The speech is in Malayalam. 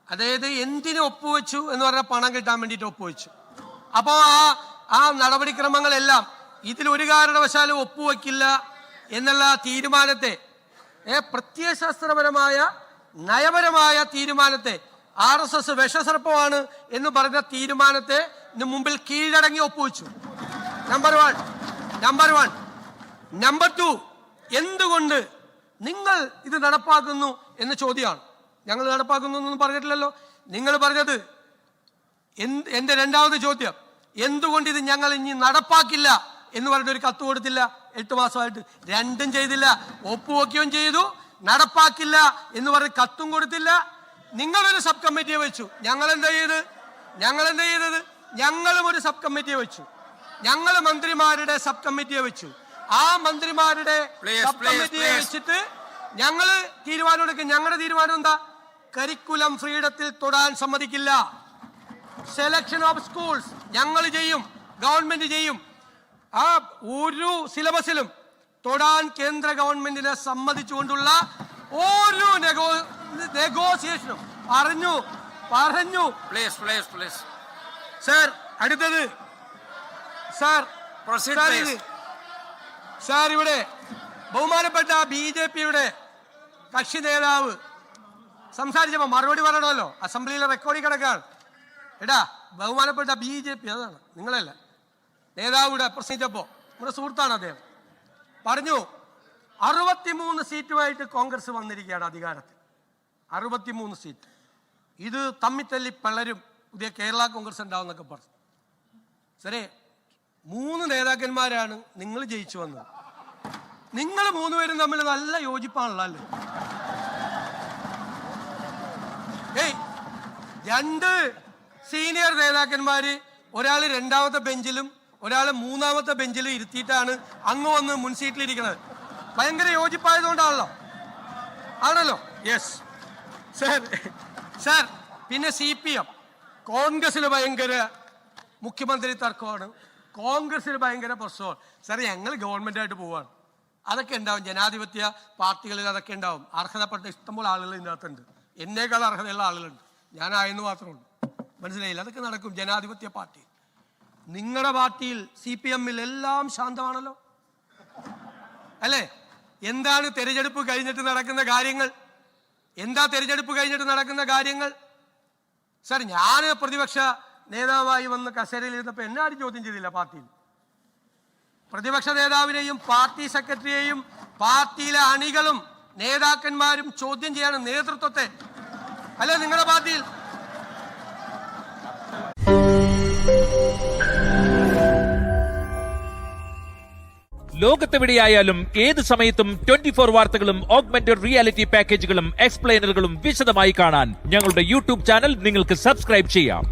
അതായത് എന്തിനു ഒപ്പുവെച്ചു എന്ന് പറഞ്ഞാൽ പണം കിട്ടാൻ വേണ്ടിയിട്ട് ഒപ്പുവെച്ചു. അപ്പോൾ ആ നടപടിക്രമങ്ങളെല്ലാം ഇതിലൊരു കാരണവശാലും ഒപ്പുവെക്കില്ല എന്നുള്ള തീരുമാനത്തെ, പ്രത്യയശാസ്ത്രപരമായ നയപരമായ തീരുമാനത്തെ, RSS വിഷസർപ്പമാണ് എന്ന് പറഞ്ഞ തീരുമാനത്തെ മുമ്പിൽ കീഴടങ്ങി ഒപ്പുവെച്ചു. നമ്പർ 1. നമ്പർ 2, എന്തുകൊണ്ട് നിങ്ങൾ ഇത് നടപ്പാക്കുന്നു എന്ന ചോദ്യമാണ്. ഞങ്ങൾ നടപ്പാക്കുന്നു എന്നൊന്നും പറഞ്ഞിട്ടില്ലല്ലോ. നിങ്ങൾ പറഞ്ഞത് എന്റെ രണ്ടാമത്തെ ചോദ്യം, എന്തുകൊണ്ട് ഇത് ഞങ്ങൾ ഇനി നടപ്പാക്കില്ല എന്ന് പറഞ്ഞിട്ട് ഒരു കത്ത് കൊടുത്തില്ല 8 മാസമായിട്ട്? രണ്ടും ചെയ്തില്ല. ഒപ്പുവെക്കുകയും ചെയ്തു, നടപ്പാക്കില്ല എന്ന് പറഞ്ഞ് കത്തും കൊടുത്തില്ല. നിങ്ങളൊരു സബ് കമ്മിറ്റിയെ വെച്ചു. ഞങ്ങൾ എന്താ ചെയ്തത്? ഞങ്ങളും ഒരു സബ് കമ്മിറ്റിയെ വെച്ചു. ഞങ്ങൾ മന്ത്രിമാരുടെ സബ് കമ്മിറ്റിയെ വെച്ചു. ആ മന്ത്രിമാരുടെ സബ് കമ്മിറ്റിയെ വെച്ചിട്ട് ഞങ്ങൾ തീരുമാനമെടുക്കും. ഞങ്ങളുടെ തീരുമാനം എന്താ? കരിക്കുലം ഫ്രീഡത്തിൽ തൊടാൻ സമ്മതിക്കില്ല. സെലക്ഷൻ ഓഫ് സ്കൂൾസ് ഞങ്ങൾ ചെയ്യും, ഗവൺമെന്റ് ചെയ്യും. ആ ഒരു സിലബസിലും തൊടാൻ കേന്ദ്ര ഗവൺമെന്റിനെ സമ്മതിച്ചുകൊണ്ടുള്ള ഒരു നെഗോസിയേഷനും പറഞ്ഞു. സാർ, അടുത്തത് സാർ ഇവിടെ ബഹുമാനപ്പെട്ട BJPയുടെ കക്ഷി നേതാവ് സംസാരിച്ചപ്പോ മറുപടി പറയണമല്ലോ. അസംബ്ലിയിലെ റെക്കോർഡിൽ കിടക്കാണ്. ബഹുമാനപ്പെട്ട BJP, അതാണ് നിങ്ങളല്ല, നേതാവ് ഇവിടെ പ്രസംഗിച്ചപ്പോ, നമ്മുടെ സുഹൃത്താണ് അദ്ദേഹം, പറഞ്ഞു 63 സീറ്റുമായിട്ട് കോൺഗ്രസ് വന്നിരിക്കുകയാണ് അധികാരത്തിൽ. 63 സീറ്റ്. ഇത് തമ്മിത്തല്ലി പിളരും, പുതിയ കേരള കോൺഗ്രസ് ഉണ്ടാവും എന്നൊക്കെ പറഞ്ഞു. ശരി, 3 നേതാക്കന്മാരാണ് നിങ്ങൾ ജയിച്ചു വന്നത്. നിങ്ങൾ 3 പേരും തമ്മിൽ നല്ല യോജിപ്പാണല്ലോ അല്ലേ? 2 സീനിയർ നേതാക്കന്മാര്, ഒരാൾ 2ാമത്തെ ബെഞ്ചിലും ഒരാൾ 3ാമത്തെ ബെഞ്ചിലും ഇരുത്തിയിട്ടാണ് അങ്ങ് വന്ന് മുൻസീറ്റിലിരിക്കുന്നത്. ഭയങ്കര യോജിപ്പായതുകൊണ്ടാണല്ലോ, ആണല്ലോ. Yes sir. പിന്നെ CPM, കോൺഗ്രസിൽ ഭയങ്കര മുഖ്യമന്ത്രി തർക്കമാണ്, കോൺഗ്രസിൽ ഭയങ്കര പ്രശ്നമാണ്. സാർ, ഞങ്ങൾ ഗവൺമെന്റായിട്ട് പോവാണ്. അതൊക്കെ ഉണ്ടാവും, ജനാധിപത്യ പാർട്ടികളിൽ അതൊക്കെ ഉണ്ടാവും. അർഹതപ്പെട്ട ഇഷ്ടംപോലെ ആളുകൾ ഇതിനകത്തുണ്ട്. എന്നേക്കാൾ അർഹതയുള്ള ആളുകളുണ്ട്. ഞാനായെന്ന് മാത്രമേ ഉള്ളൂ. മനസ്സിലായില്ല? അതൊക്കെ നടക്കും ജനാധിപത്യ പാർട്ടി. നിങ്ങളുടെ പാർട്ടിയിൽ CPM-ൽ എല്ലാം ശാന്തമാണല്ലോ അല്ലേ? എന്താണ് തെരഞ്ഞെടുപ്പ് കഴിഞ്ഞിട്ട് നടക്കുന്ന കാര്യങ്ങൾ? സാർ, ഞാൻ പ്രതിപക്ഷ നേതാവായി വന്ന് കസേരയിൽ ഇരുന്നപ്പോൾ എന്നെ ആരും ചോദ്യം ചെയ്തില്ല. പാർട്ടിയിൽ പ്രതിപക്ഷ നേതാവിനെയും പാർട്ടി സെക്രട്ടറിയെയും പാർട്ടിയിലെ അണികളും നേതാക്കന്മാരും ചോദ്യം ചെയ്യാണ് നേതൃത്വത്തെ, അല്ലെ നിങ്ങളുടെ പാർട്ടിയിൽ? ലോകത്തെവിടെയായാലും ഏത് സമയത്തും 24 വാർത്തകളും ഓഗ്മെന്റഡ് റിയാലിറ്റി പാക്കേജുകളും എക്സ്പ്ലെയിനറുകളും വിശദമായി കാണാൻ ഞങ്ങളുടെ YouTube ചാനൽ നിങ്ങൾക്ക് സബ്സ്ക്രൈബ് ചെയ്യാം.